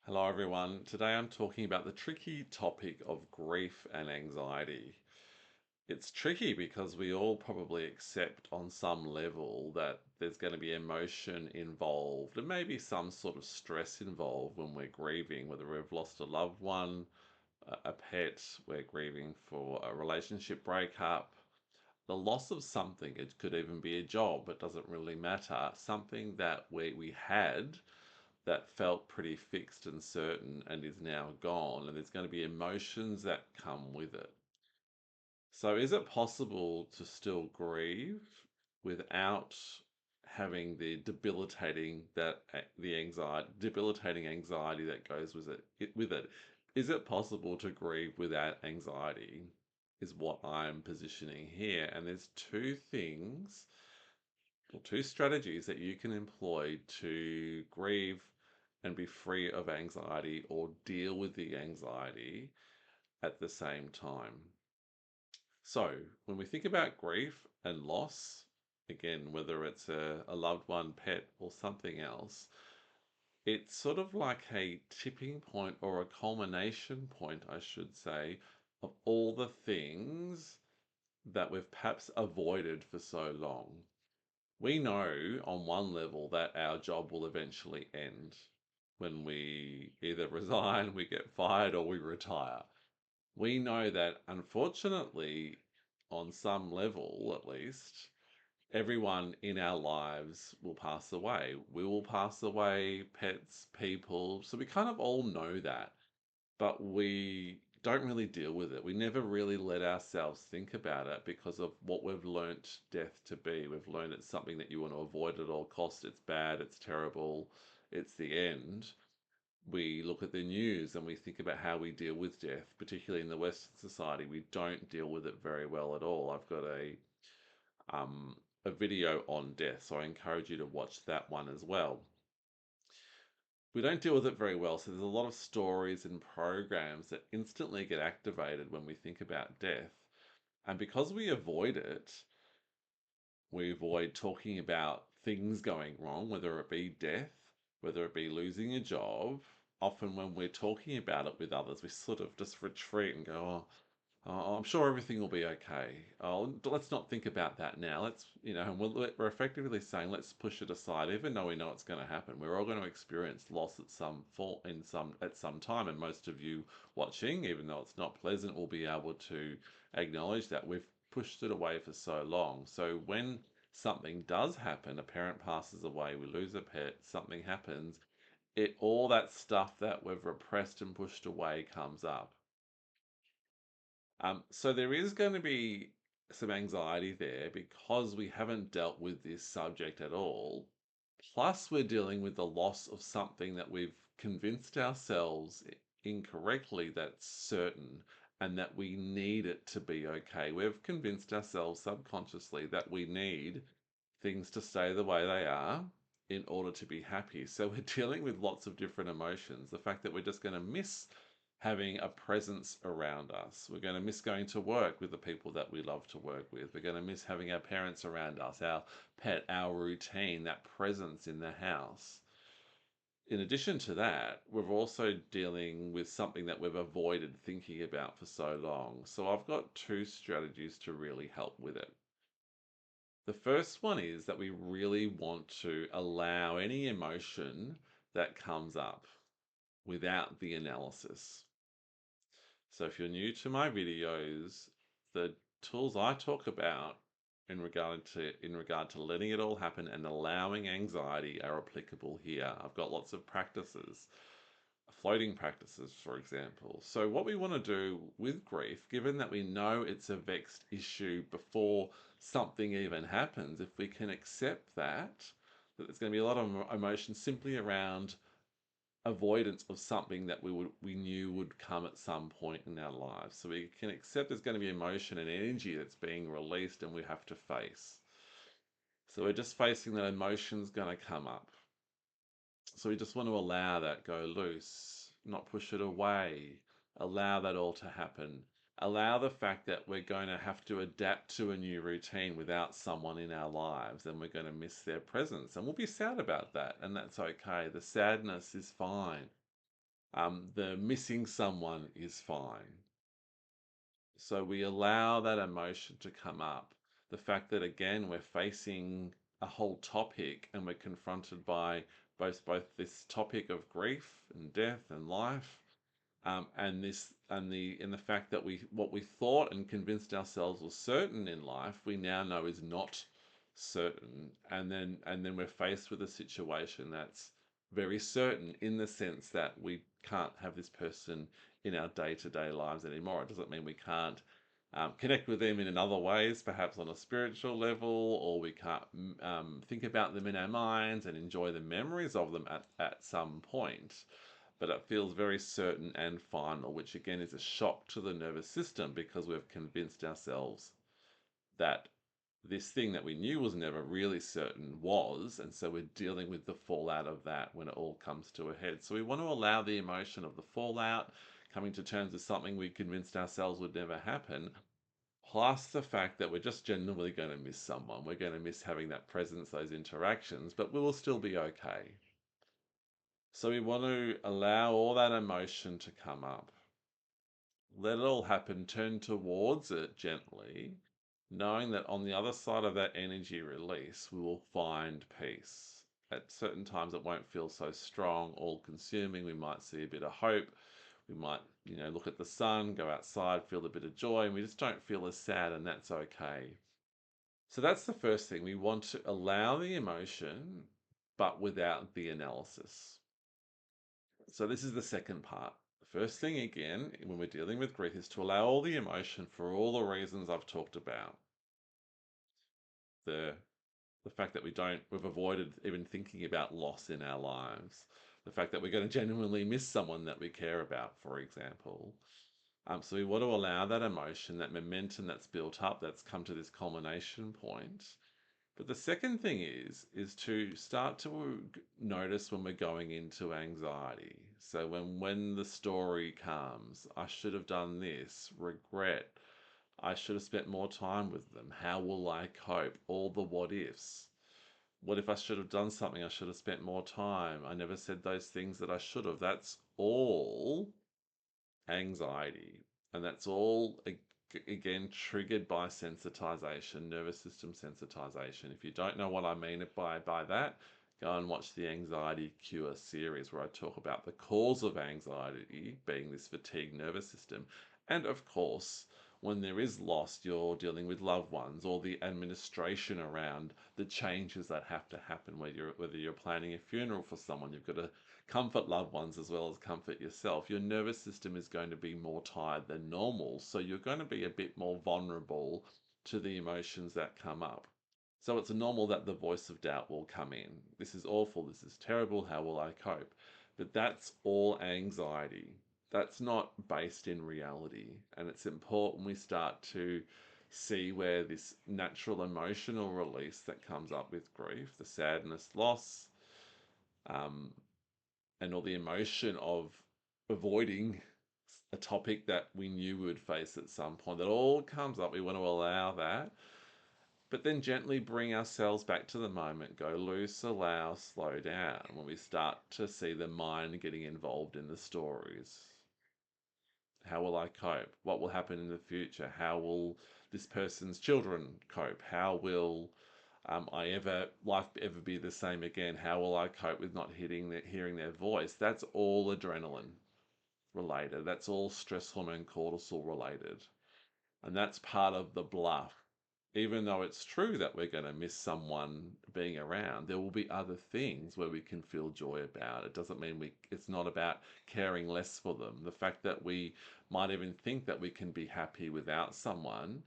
Hello, everyone. Today I'm talking about the tricky topic of grief and anxiety. It's tricky because we all probably accept on some level that there's going to be emotion involved and maybe some sort of stress involved when we're grieving, whether we've lost a loved one, a pet, we're grieving for a relationship breakup, the loss of something. It could even be a job, it doesn't really matter. Something that we had that felt pretty fixed and certain and is now gone, and there's going to be emotions that come with it. So, is it possible to still grieve without having the debilitating anxiety that goes with it? Is it possible to grieve without anxiety? Is what I'm positioning here, and there's two things or two strategies that you can employ to grieve and be free of anxiety or deal with the anxiety at the same time. So, when we think about grief and loss, again, whether it's a loved one, pet, or something else, it's sort of like a tipping point or a culmination point, I should say, of all the things that we've perhaps avoided for so long. We know on one level that our job will eventually end when we either resign, we get fired, or we retire. We know that unfortunately, on some level at least, everyone in our lives will pass away. We will pass away, pets, people. So we kind of all know that, but we don't really deal with it. We never really let ourselves think about it because of what we've learnt death to be. We've learned it's something that you want to avoid at all costs. It's bad, it's terrible, it's the end. We look at the news and we think about how we deal with death, particularly in the Western society. We don't deal with it very well at all. I've got um, a video on death, so I encourage you to watch that one as well. We don't deal with it very well. So there's a lot of stories and programs that instantly get activated when we think about death. And because we avoid it, we avoid talking about things going wrong, whether it be death, whether it be losing a job. Often, when we're talking about it with others, we sort of just retreat and go, I'm sure everything will be okay. Oh, let's not think about that now. We're effectively saying let's push it aside, even though we know it's going to happen. We're all going to experience loss at some time, and most of you watching, even though it's not pleasant, will be able to acknowledge that we've pushed it away for so long. So when something does happen, a parent passes away, we lose a pet, something happens, it all that stuff that we've repressed and pushed away comes up. So there is going to be some anxiety there because we haven't dealt with this subject at all. Plus, we're dealing with the loss of something that we've convinced ourselves incorrectly that's certain and that we need it to be okay. We've convinced ourselves subconsciously that we need things to stay the way they are in order to be happy. So we're dealing with lots of different emotions. The fact that we're just going to miss having a presence around us. We're going to miss going to work with the people that we love to work with. We're going to miss having our parents around us, our pet, our routine, that presence in the house. In addition to that, we're also dealing with something that we've avoided thinking about for so long. So I've got two strategies to really help with it. The first one is that we really want to allow any emotion that comes up without the analysis. So if you're new to my videos, the tools I talk about in regard to letting it all happen and allowing anxiety are applicable here. I've got lots of practices, floating practices, for example. So what we want to do with grief, given that we know it's a vexed issue before something even happens, if we can accept that there's going to be a lot of emotion simply around avoidance of something that we knew would come at some point in our lives. So we can accept there's going to be emotion and energy that's being released and we have to face. So we're just facing that emotion's going to come up. So we just want to allow that go loose, not push it away, allow that all to happen. Allow the fact that we're going to have to adapt to a new routine without someone in our lives and we're going to miss their presence. And we'll be sad about that, and that's okay. The sadness is fine. The missing someone is fine. So we allow that emotion to come up. The fact that, again, we're facing a whole topic and we're confronted by both this topic of grief and death and life, and the fact that what we thought and convinced ourselves was certain in life, we now know is not certain, and then we're faced with a situation that's very certain in the sense that we can't have this person in our day-to-day lives anymore. It doesn't mean we can't connect with them in other ways, perhaps on a spiritual level, or we can't think about them in our minds and enjoy the memories of them at some point. But it feels very certain and final, which again is a shock to the nervous system because we've convinced ourselves that this thing that we knew was never really certain was, and so we're dealing with the fallout of that when it all comes to a head. So we want to allow the emotion of the fallout, coming to terms with something we convinced ourselves would never happen, plus the fact that we're just genuinely going to miss someone. We're going to miss having that presence, those interactions, but we will still be okay. So we want to allow all that emotion to come up. Let it all happen, turn towards it gently, knowing that on the other side of that energy release, we will find peace. At certain times, it won't feel so strong, all consuming. We might see a bit of hope. We might, look at the sun, go outside, feel a bit of joy, and we just don't feel as sad, and that's okay. So that's the first thing. We want to allow the emotion, but without the analysis. So this is the second part. The first thing, again, when we're dealing with grief, is to allow all the emotion for all the reasons I've talked about. The the fact that we've avoided even thinking about loss in our lives. The fact that we're going to genuinely miss someone that we care about, for example. So we want to allow that emotion, that momentum that's built up, that's come to this culmination point. But the second thing is to start to notice when we're going into anxiety. So when the story comes, I should have done this, regret, I should have spent more time with them, how will I cope, all the what ifs. What if I should have done something, I should have spent more time, I never said those things that I should have. That's all anxiety. And that's all, again, triggered by sensitization, nervous system sensitization. If you don't know what I mean by that, go and watch the Anxiety Cure series where I talk about the cause of anxiety being this fatigued nervous system. And of course, when there is loss, you're dealing with loved ones, or the administration around the changes that have to happen, whether you're planning a funeral for someone, you've got to comfort loved ones as well as comfort yourself. Your nervous system is going to be more tired than normal, so you're going to be a bit more vulnerable to the emotions that come up. So it's normal that the voice of doubt will come in. This is awful, this is terrible, how will I cope? But that's all anxiety. That's not based in reality. And it's important we start to see where this natural emotional release that comes up with grief, the sadness, loss, um, and all the emotion of avoiding a topic that we knew we would face at some point, that all comes up. We want to allow that, but then gently bring ourselves back to the moment, go loose, allow, slow down when we start to see the mind getting involved in the stories. How will I cope? What will happen in the future? How will this person's children cope? How will life ever be the same again? How will I cope with not hearing their voice? That's all adrenaline related. That's all stress hormone cortisol related. And that's part of the bluff. Even though it's true that we're going to miss someone being around, there will be other things where we can feel joy about. It doesn't mean it's not about caring less for them. The fact that we might even think that we can be happy without someone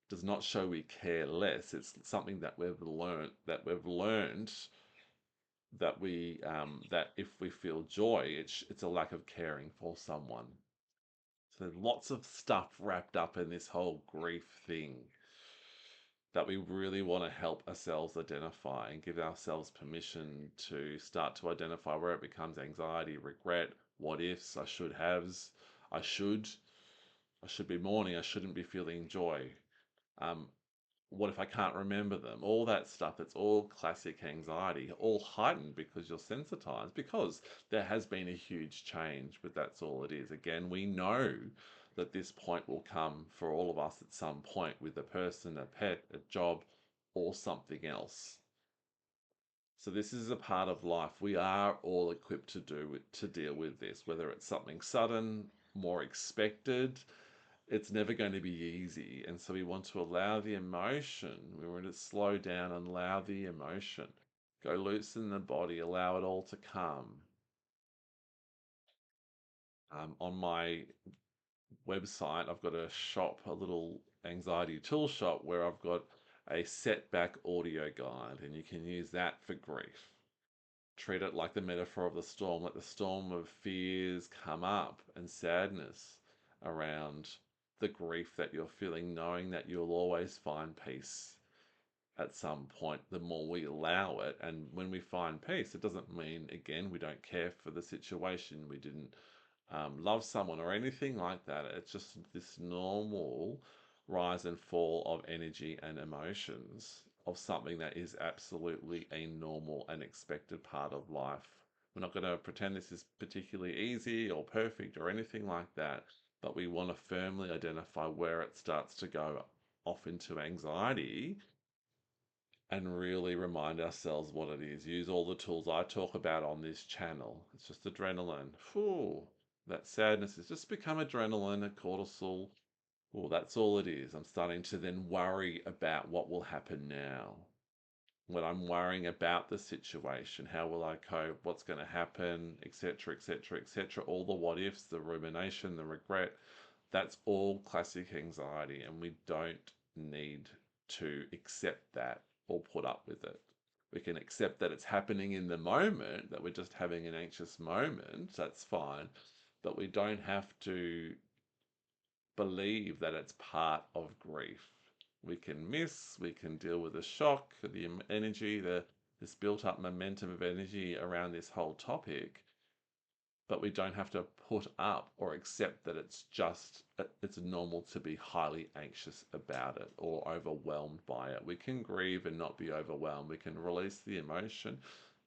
does not show we care less. It's something that we've learned that if we feel joy, it's a lack of caring for someone. So lots of stuff wrapped up in this whole grief thing that we really want to help ourselves identify and give ourselves permission to start to identify where it becomes anxiety, regret, what ifs, I should haves, I should be mourning, I shouldn't be feeling joy. Um, what if I can't remember them? All that stuff, it's all classic anxiety, all heightened because you're sensitized, because there has been a huge change, but that's all it is. Again, we know that this point will come for all of us at some point with a person, a pet, a job, or something else. So this is a part of life. We are all equipped to deal with this, whether it's something sudden, more expected, it's never going to be easy. And so we want to allow the emotion, we want to slow down and allow the emotion. Go loosen the body, allow it all to come. On my website, I've got a shop, a little anxiety tool shop, where I've got a setback audio guide, and you can use that for grief. Treat it like the metaphor of the storm. Let the storm of fears come up and sadness around the grief that you're feeling, knowing that you'll always find peace at some point the more we allow it. And when we find peace, it doesn't mean, again, we don't care for the situation, we didn't love someone or anything like that. It's just this normal rise and fall of energy and emotions of something that is absolutely a normal and expected part of life. We're not going to pretend this is particularly easy or perfect or anything like that, but we want to firmly identify where it starts to go off into anxiety and really remind ourselves what it is. Use all the tools I talk about on this channel. It's just adrenaline. Whew, that sadness has just become adrenaline, a cortisol. Oh, that's all it is. I'm starting to then worry about what will happen now. When I'm worrying about the situation, how will I cope, what's going to happen, etc., etc., etc. All the what ifs, the rumination, the regret, that's all classic anxiety, and we don't need to accept that or put up with it. We can accept that it's happening in the moment, that we're just having an anxious moment, that's fine, but we don't have to believe that it's part of grief. We can miss, we can deal with the shock, the energy, this built up momentum of energy around this whole topic, but we don't have to put up or accept that it's normal to be highly anxious about it or overwhelmed by it. We can grieve and not be overwhelmed. We can release the emotion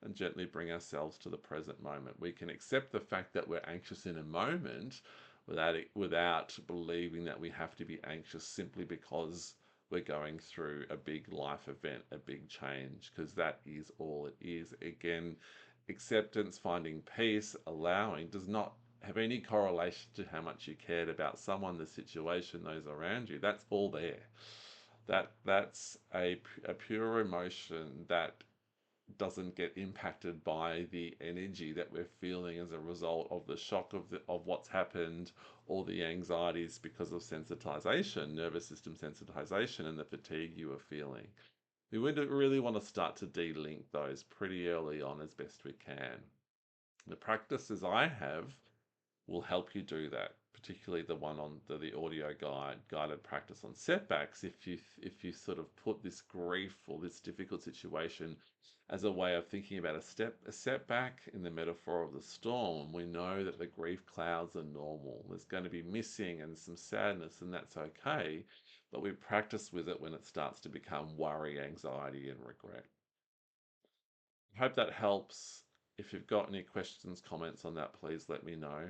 and gently bring ourselves to the present moment. We can accept the fact that we're anxious in a moment without believing that we have to be anxious simply because we're going through a big life event, a big change, because that is all it is. Again, acceptance, finding peace, allowing does not have any correlation to how much you cared about someone, the situation, those around you. That's all there. That's a pure emotion that doesn't get impacted by the energy that we're feeling as a result of the shock of what's happened, or the anxieties because of sensitization, nervous system sensitization, and the fatigue you are feeling. We would really want to start to de-link those pretty early on as best we can. The practices I have will help you do that, particularly the one on the audio guided practice on setbacks. If you sort of put this grief or this difficult situation as a way of thinking about a setback in the metaphor of the storm, we know that the grief clouds are normal. There's going to be missing and some sadness, and that's okay. But we practice with it when it starts to become worry, anxiety, and regret. I hope that helps. If you've got any questions, comments on that, please let me know.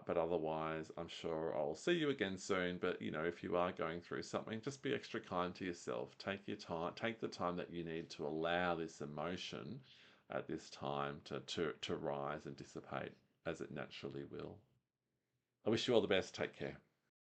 But otherwise, I'm sure I'll see you again soon. But if you are going through something, just be extra kind to yourself. Take your time, take the time that you need to allow this emotion at this time to rise and dissipate as it naturally will. I wish you all the best. Take care.